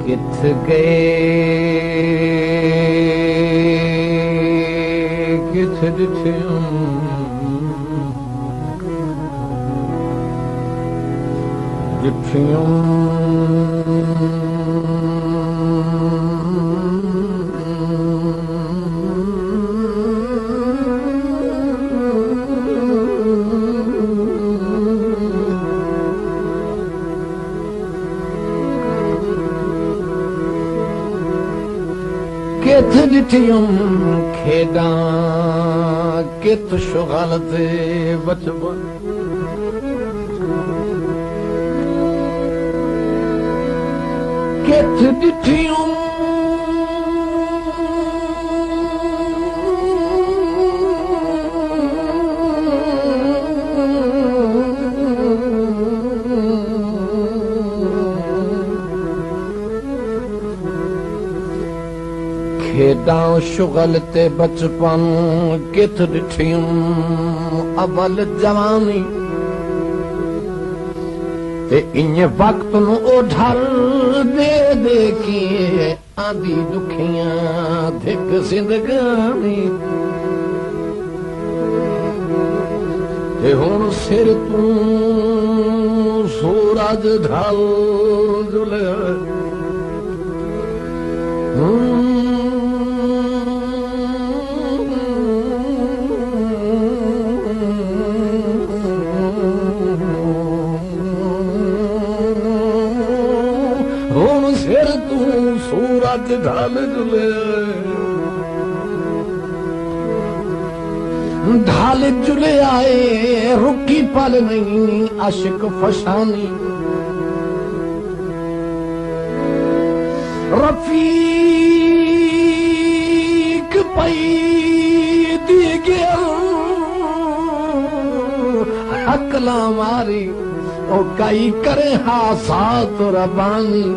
किथ गए किथ ॾिठियूं ॾिठियूं किथ ॾिठियूं खेॾां किथ शुगाल ते बचपन किथ ॾिठियूं खेॾां शुगल ते बचपन किथ ॾिठियूं अवल जवानी ते इन वक्त नूं ओढल दे दे के आंदी दुखियां धिक जिंदगानी ते हुण सिर तूं सूरज ढल जुले सूरज ढल जुले ढल जुले आए रुकी पल नहीं आशिक फशानी रफीक पई दी गया अकला मारी ओ कई करे हासात रबानी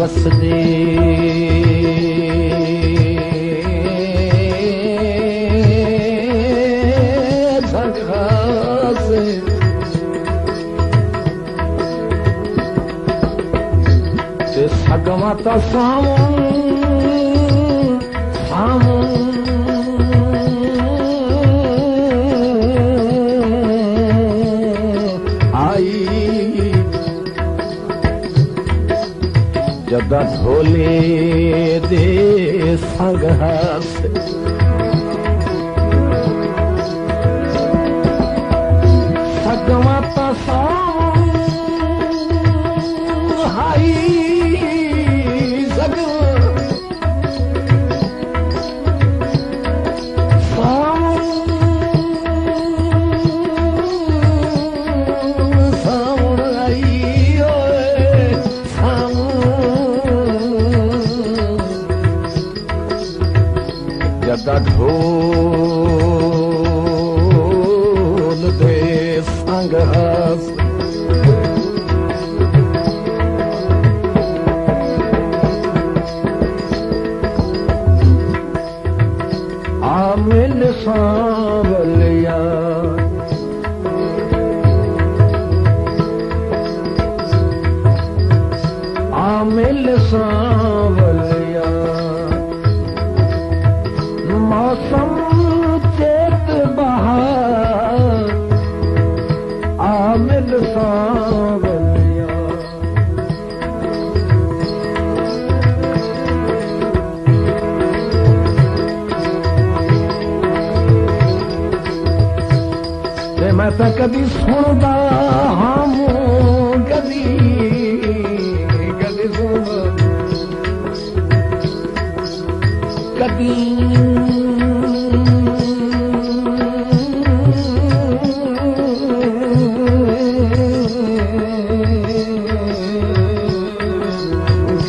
बस दे से सगमा तो सामू सामू जदा ढोले दे संग हस सगमा तसा हाई सग जदा ढोल दे संग हस आमिल सांवलिया आमिल सांवलिया मौसम चेत बहार आमिल सांवलिया ते मैं तो कदी सुनदा हम कदी कदी सुनदा कदी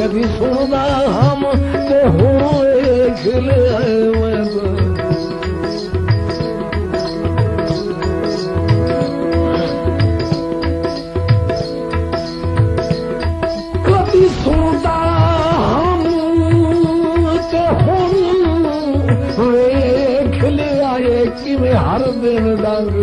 कभी सुनदा हम ते होए खिले मैं कभी सुनदा हम ते वेख ले आए किवें हर दिन डंग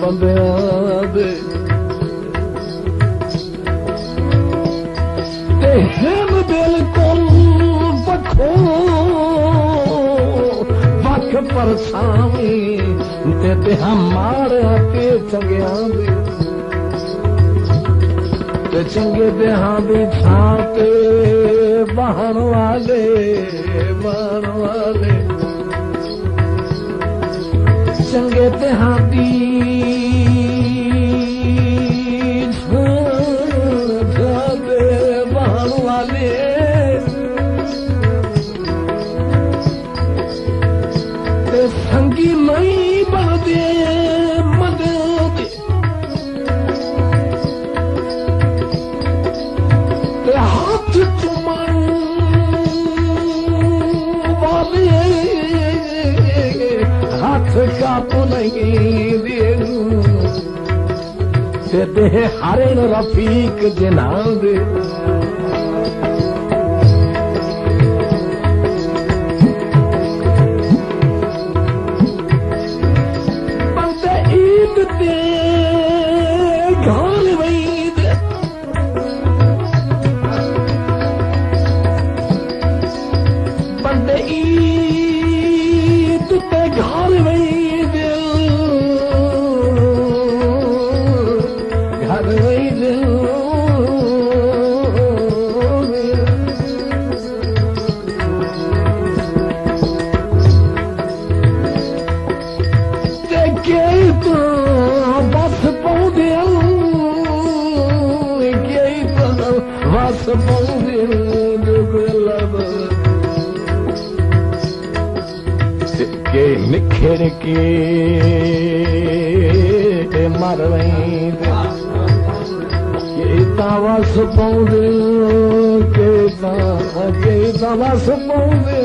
बंदियां दे हिम बिल्कुल बखो वख परछावी ते हम माड़िया ते चंगिया ते चंगे देहां दी छां ते बहन वाले चंगे देहां दी संगी नहीं बनदे मदद ते हाथ चुमन वाले हाथ काप नहीं दे हरे रफीक जना दे के निखर के मर के वस पौंदे के वस पौंदे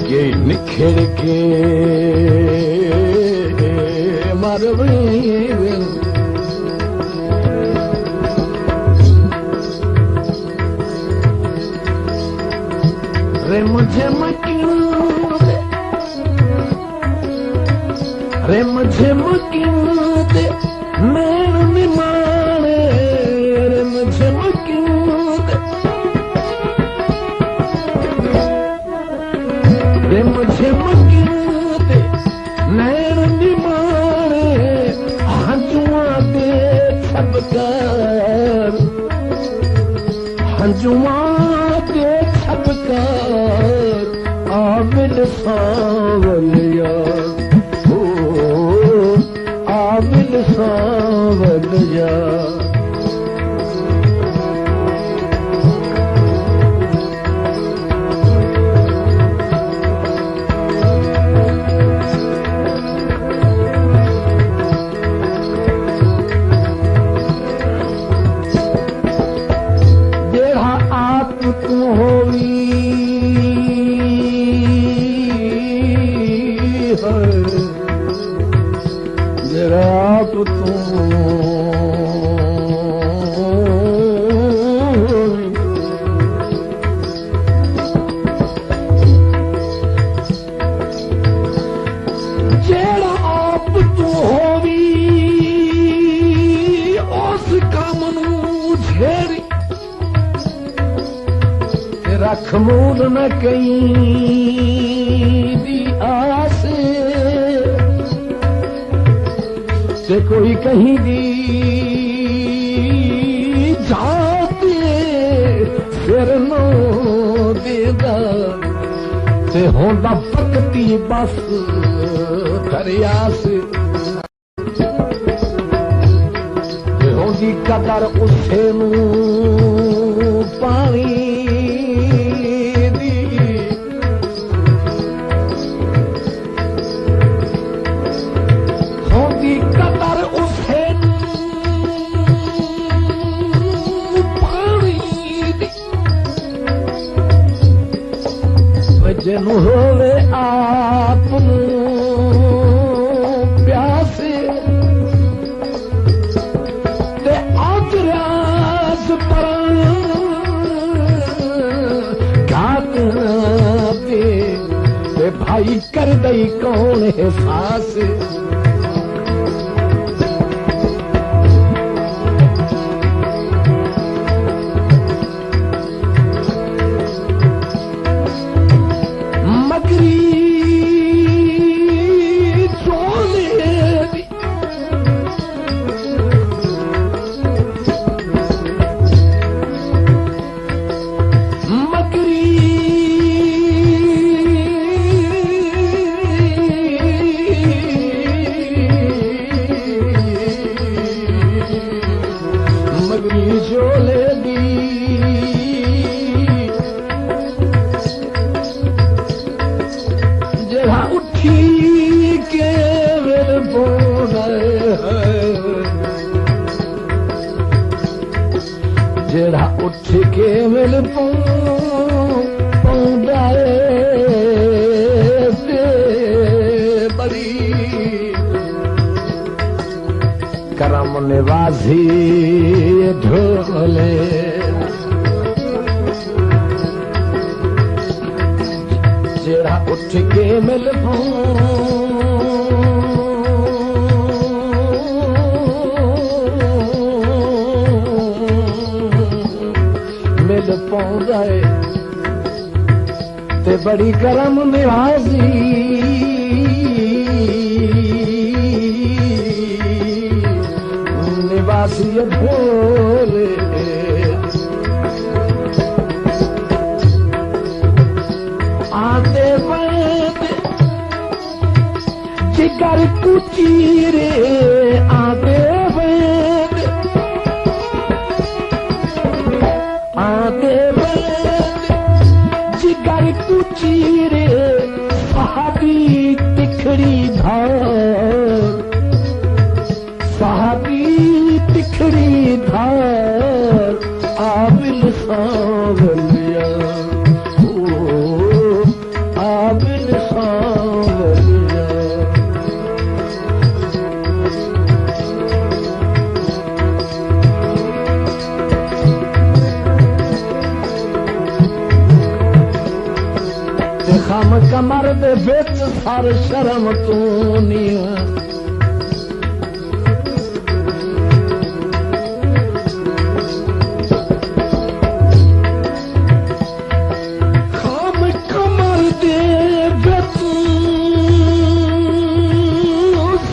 के निखर के मर रे मुझे मकीन दे मैन निमाने रे मुझे मकीन दे रे मुझे मकीन दे नैन निमाने हंजुआ दे छबकार हंजुआ दे छबकार आमिल सावलिया आमिल सावलिया जेड़ा आप तू होवी आप तू जेड़ा आप तू होवी उस काम नू झेरी रख मूल न कहीं दी आस से कोई कहीं दी जाते फिर नो देगा से होंदा पकती बस दरिया से होंदी कदर उसे नू पानी दी होंदी कदर तेनू होवे आप प्यासे ते आदरास पर घाट ते भाई कर दई कौन एहसास जेड़ा उठ के मिल पौंदाए बड़ी करम निवासी ढोले जेड़ा उठ के मिल पौंदाए ते बड़ी करम निवासी निवासी भोले आते बैठे जिगर कुचीरे आते चीरे साहबी तिखड़ी धार साहबी तिखड़ी धार आबिल सांवलिया ओ आबिल सांवलिया खम कमर दे विच सर शर्म तू नहीं खम कमर दे विच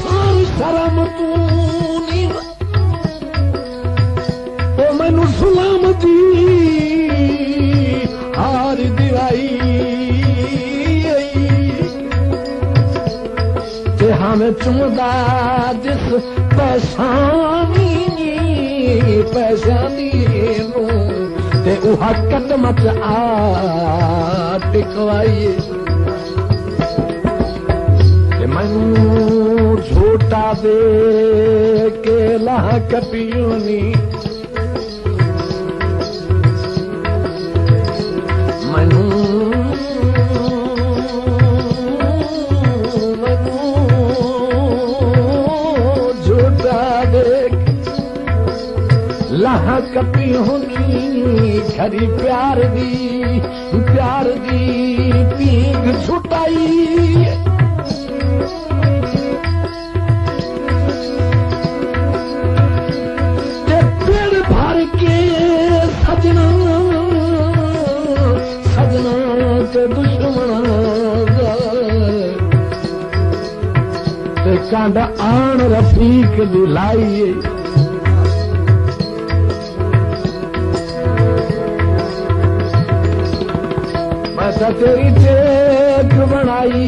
सर शर्म तू नहीं ओ मैनू सुलाम दी हार दिवाई हमें चुमदा जिस पैसानी पैसानी ते उहा कदम च आ टिकवाइए मैनू झूठा दे के लाह कपियोनी मैनू लाह कपी होनी खरी प्यार दी पींग छुटाई ते पेड़ भर के सजना के दुश्मन ते कांड आन रफीक दिलाइए तेरी टेक बनाई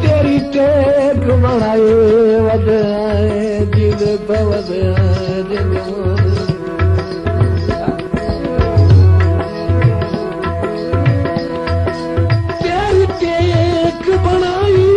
तेरी टेक बनाए वद जिद पवद तेरी टेक बनाई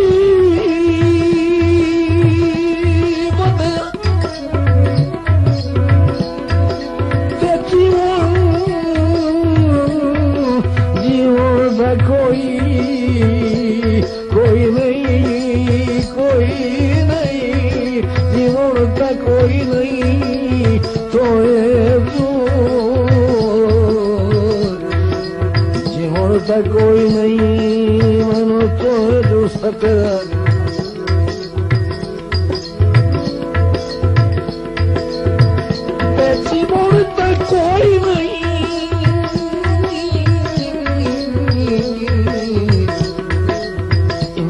तो कोई नहीं मनो तो जो सकरा जीवन तो कोई नहीं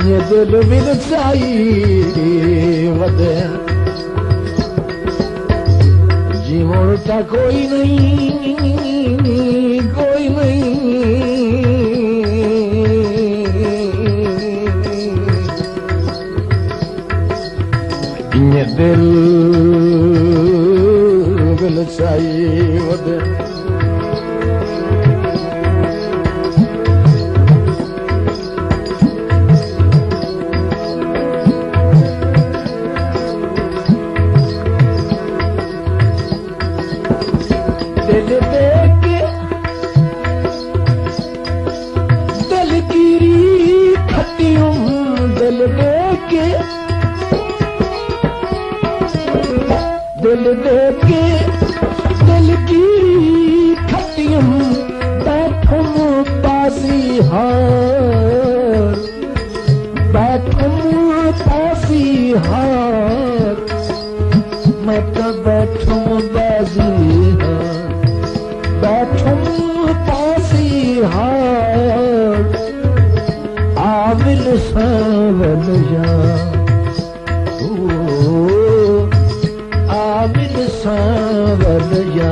ये दिल विद चाहिए वदे जीवन तो कोई नहीं कोई नहीं ये दिल विद चाहिए वदे दिल देके दिल की खटियम बैठम पासी हार बैठम पासी हार मैं तो बैठम बाजी हार बैठम पासी हार आविल सावल जा आबिद सावर जा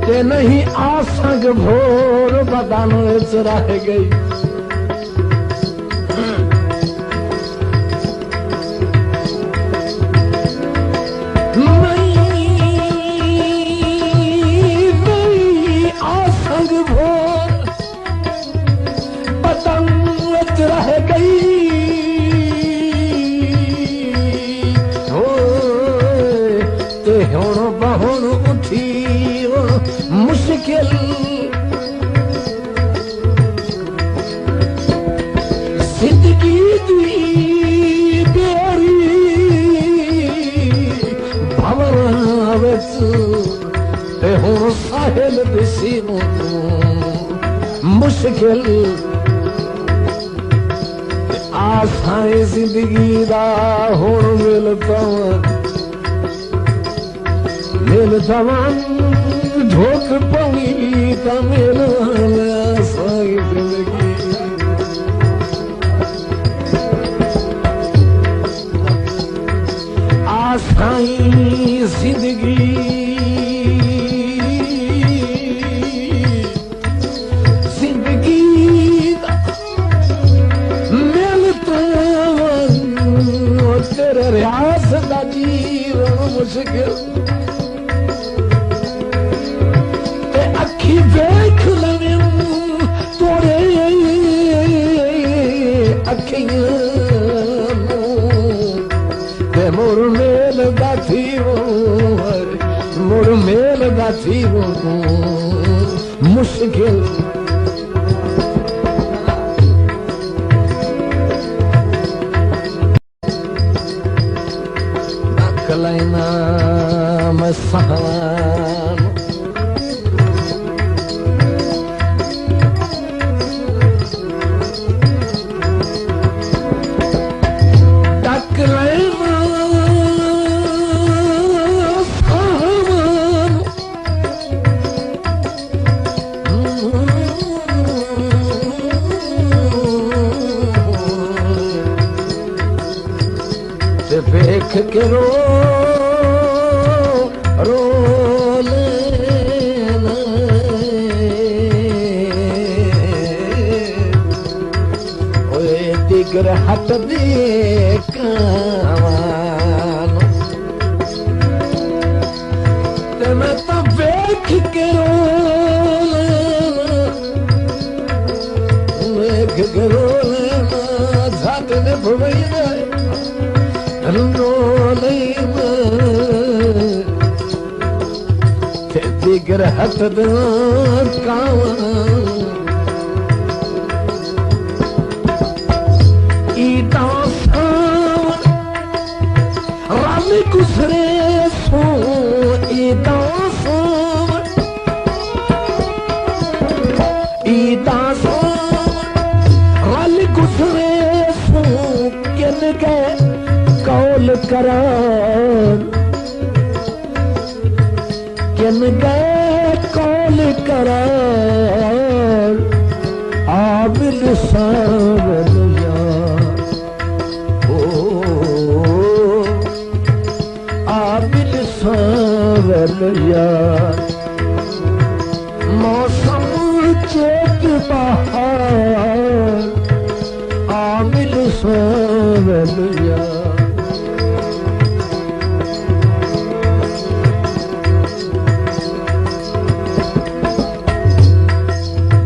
ते नहीं आसंग भोर बदान रह गई रह गई हो ते हुण बहुण उठी मुश्किल जिंदगी दी बेड़ी भंवरा विच ते हुण साहिल दिसी मुश्किल आसाए जिंदगी दा हुण मिलतवन धोख पवी ता मिलवन आसाई जिंदगी आसाई जिंदगी रियास दा जीवन मुश्किल ते अखी देख लवें तोरे अखियां ते मुड़ मेल दा थी मुड़ मेल दा थी मुश्किल कलैना मैं सहवान टकलैना सहवान ते देख के रो दिगर हट दे कावानो ते मैं तो वेख के रोलेना झट ने भवई रोलेना ते दिगर गिरहत कावा ईदा सावन रल गुजरे सो ईदा सावन ईदा सावन रल गुजरे सो किन गए कौल करार किन गए कौल करार आबिल सावन आबिल सावन यार मौसम चेत बहार आबिल सावन यार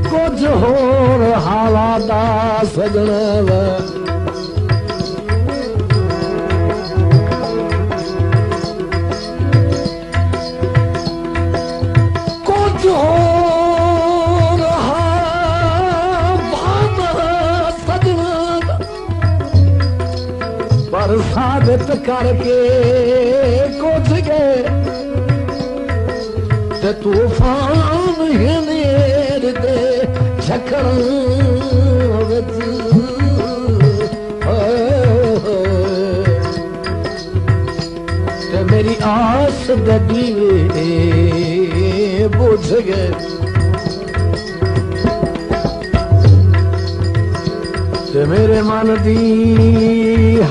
कुछ होर हालादा सजना साबित करके कुछ गए ते तूफान हिनेर दे झकड़ ते मेरी आस दे दीवे बुझ गए ते मेरे मन दी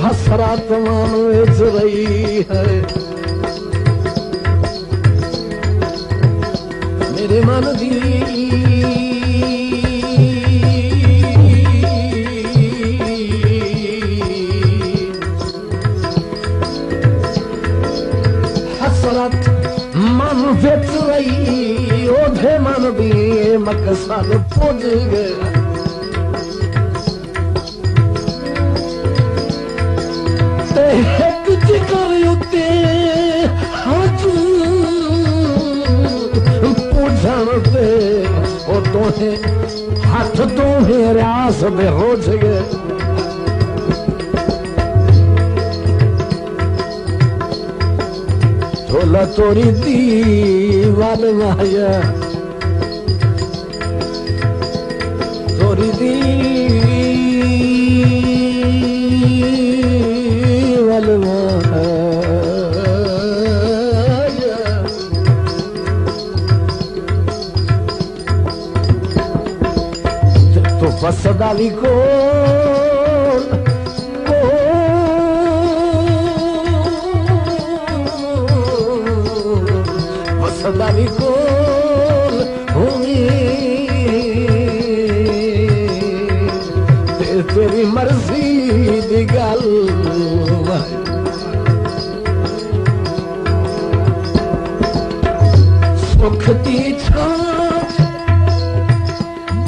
हसरत मन विच रही है मेरे मन दी हसरत मन विच रही ओधे मन दी मकसद पुज गया एक जिगर उते हाथ पूजन पे वो तोहे हाथ तोहे रास में रोज गए तोला तोरी दीवान माया तोरी दी तो फसदाली को फसदाली को तेरी मर्जी दी गल सुख दी छाप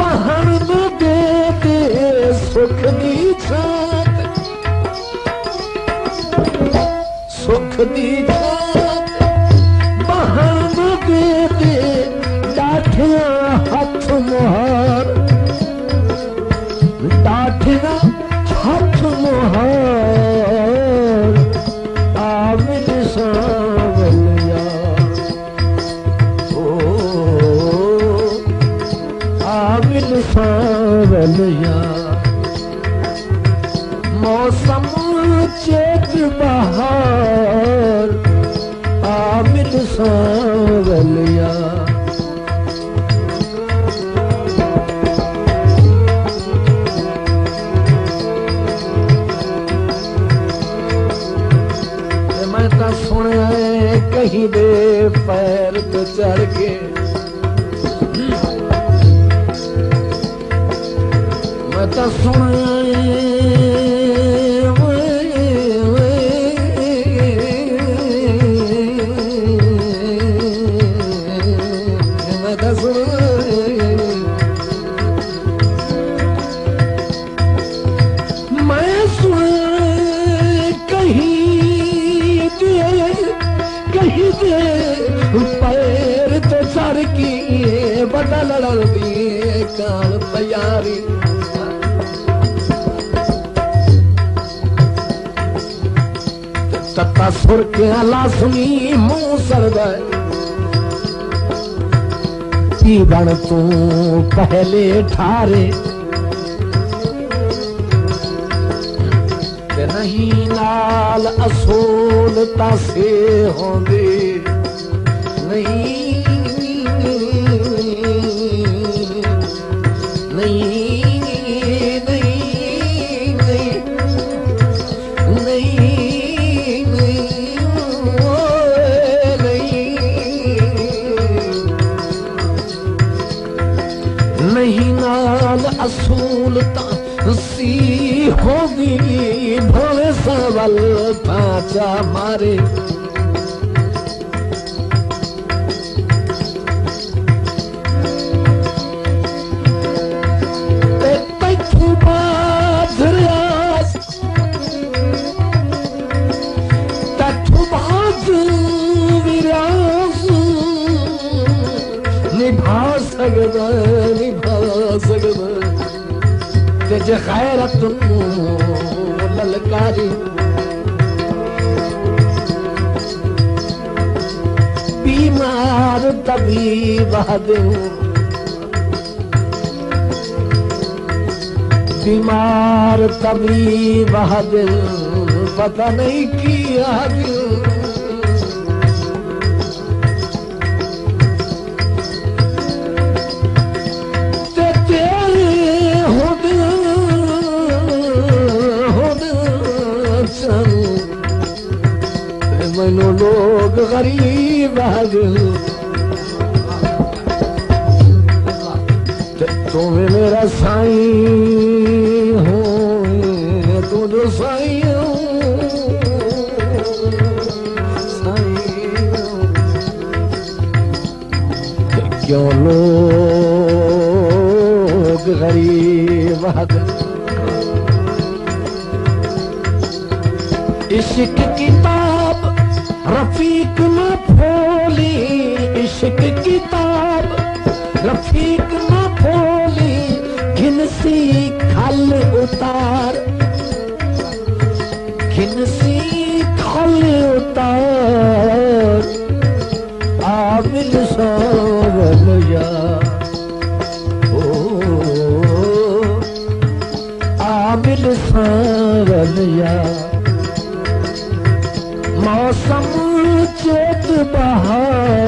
बाहर न दे दे सुख दी छाप सुख दी छाप बाहर न दे दे डाठिया हाथ मुहार डाठिया हाथ मुहार आबिल सावन आबिल सावन मौसम चेत बहार आबिल सावन मैं तो सुने कहीं दे पैर तो चढ़ के मैं तो सुने मैं तो सुने मैं सुने कहीं दे पैर तो चढ़ मिलन दी कान तैयारी तत्ता सुर के लाजमी मुंह सरद की बन तू पहले ठारे नहीं नाल असूल तासे होंदे नहीं नहीं नाल असूल सी होगी भोले सवल पाचा मारे तू बात रियाज तू बात विराज निभा सकदा तेज खैरत ललकारी बीमार तबीब बीमार तबीब दिल पता नहीं किया दिल मनो लोग गरीब तुम मेरा साईं हो तू जो साईं हो क्यों लोग गरीब इश्क किताब रफीक न फोली इश्क किताब रफीक न फोली घिनसी खल उतार घिनसी खल उतार आबिल सावन या ओ आबिल सावन या मौसम चेत बहार